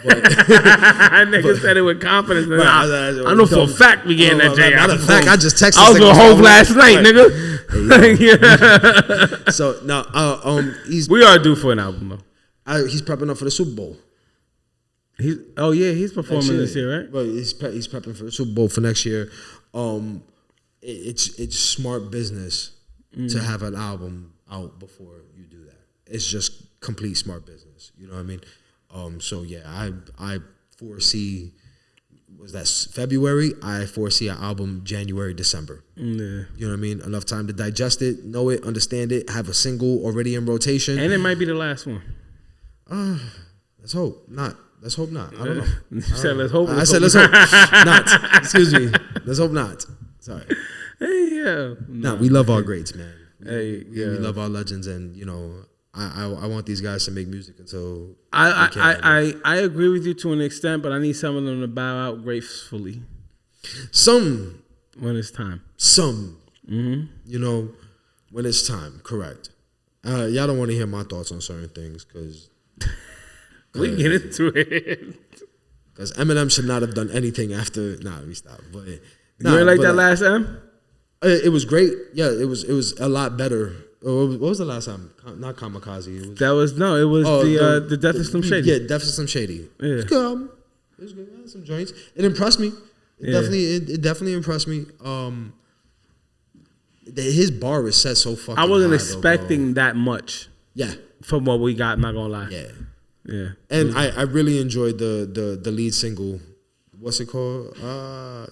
Nigga said it with confidence. I know for a fact we getting that Jay. Matter of fact, I just texted. I was with Hove last night, nigga. So now, we are due for an album though. He's prepping up for the Super Bowl. He's performing this year, right? But he's prepping for the Super Bowl for next year. It's smart business to have an album out before you do that. It's just complete smart business. You know what I mean? So yeah, I foresee. Was that February? I foresee an album January, December. Yeah. You know what I mean? Enough time to digest it, know it, understand it, have a single already in rotation. And it might be the last one. Let's hope not. Let's hope not. I don't know. You said let's hope. I said let's hope not. Excuse me. Let's hope not. Sorry. Hey, yeah. Nah, we love our greats, man. Hey, we love our legends, and you know, I want these guys to make music until I agree with you to an extent, but I need some of them to bow out gracefully. Some when it's time. Some, you know, when it's time. Correct. Y'all don't want to hear my thoughts on certain things because we get into it. Because Eminem should not have done anything after. Nah, let me stop. But you ain't like that last M? It was great. Yeah, it was a lot better. What was the last time? Not Kamikaze. It was the Death of Slim Shady. Yeah, Death of Slim Shady. Yeah. It was good. It was good. I had some joints. It impressed me. It definitely impressed me. His bar is set so fucking high. I wasn't expecting that much. Yeah. From what we got, I'm not gonna lie. Yeah. Yeah. And I really enjoyed the lead single. What's it called?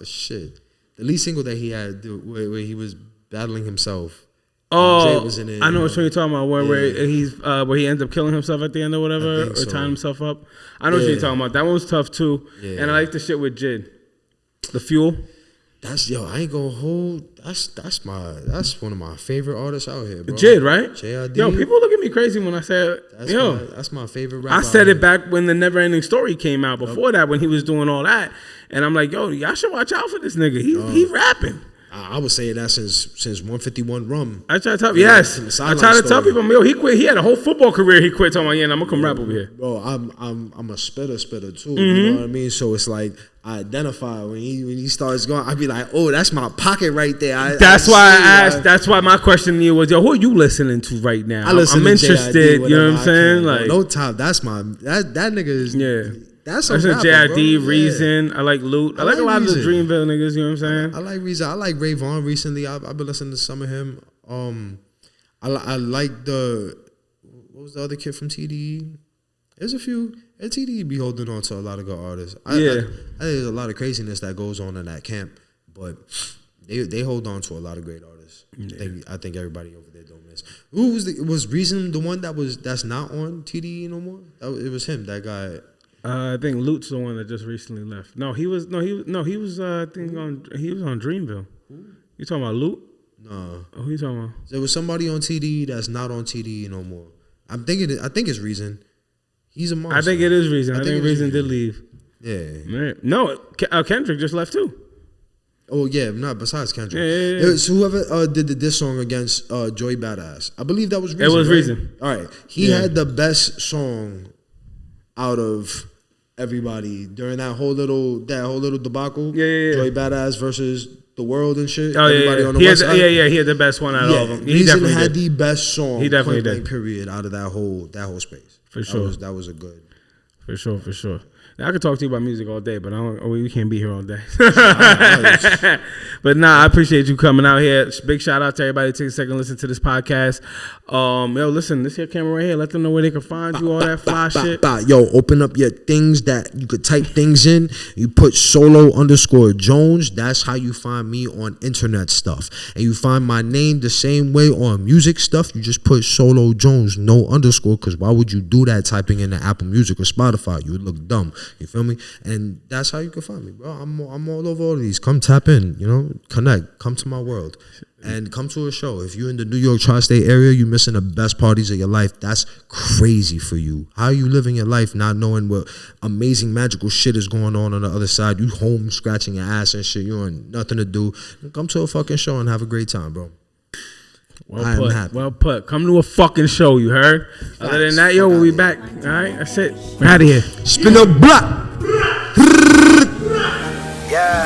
Shit. The lead single that he had where he was battling himself. Oh, Jay was in it, I know what you're talking about. Where he ends up killing himself at the end or whatever, or tying himself up. I know what you're talking about. That one was tough too. Yeah. And I like the shit with Jid. The Fuel. I ain't gonna hold. That's one of my favorite artists out here, bro. Jid, right? JID. Yo, people look at me crazy when I say that's my favorite rapper. I said it back when the Never Ending Story came out. Before that, when he was doing all that, and I'm like, yo, y'all should watch out for this nigga. He rapping. I was saying that since 151 Rum. I try to tell tell people, yo, he quit. He had a whole football career. He quit. Talking about, I'm gonna come rap over here. Bro, I'm a spitter too. You know what I mean? So it's like I identify when he starts going. I be like, oh, that's my pocket right there. That's why I asked. That's why my question to you was, yo, who are you listening to right now? I'm interested. JID, you know what I'm saying? Like, no top. That's my that nigga is That's a JID, Reason. I like Loot. I like a lot of the Dreamville niggas. You know what I'm saying? I like Reason. I like Ray Vaughn recently. I've been listening to some of him. I like what was the other kid from TDE? There's a few. And TDE be holding on to a lot of good artists. I think there's a lot of craziness that goes on in that camp, but they hold on to a lot of great artists. Yeah. I think everybody over there don't miss. Who was Reason the one that's not on TDE no more? It was him, that guy. I think Loot's the one that just recently left. He was on Dreamville. Who? You talking about Loot? No. Oh, who you talking about? There was somebody on TDE that's not on TDE no more. I think it's Reason. He's a monster. I think it is Reason. I think Reason did leave. Yeah. Man. No, Kendrick just left too. Oh yeah, not besides Kendrick. Yeah. It was whoever did the diss song against Joey Badass. I believe that was Reason. It was right? Reason. All right, he had the best song out of everybody during that whole little debacle. Yeah. Joey Badass versus the world and shit. Oh Everybody on the he West had, Side. he had the best one out of all of them. He Reason definitely had did. the best song. He definitely point blank, did. Period. Out of that whole space. For sure. That was a good. For sure. Now, I could talk to you about music all day, but we can't be here all day. But nah, I appreciate you coming out here. Big shout out to everybody. Take a second, listen to this podcast. Listen, this here camera right here. Let them know where they can find you. All that fly shit. Yo, open up your things that you could type things in. You put solo_Jones. That's how you find me on internet stuff. And you find my name the same way on music stuff. You just put Solo Jones, no underscore. Because why would you do that typing in the Apple Music or Spotify? You would look dumb. You feel me? And that's how you can find me, bro. I'm all over all of these. Come tap in, connect. Come to my world. And come to a show. If you're in the New York tri-state area, you're missing the best parties of your life. That's crazy for you. How are you living your life not knowing what amazing magical shit is going on the other side? You home scratching your ass and shit. You ain't nothing to do. Come to a fucking show and have a great time, bro. Well put. Come to a fucking show, you heard? Other than that, we'll be back. All right, that's it. We're out of here. Spin the block. Yeah.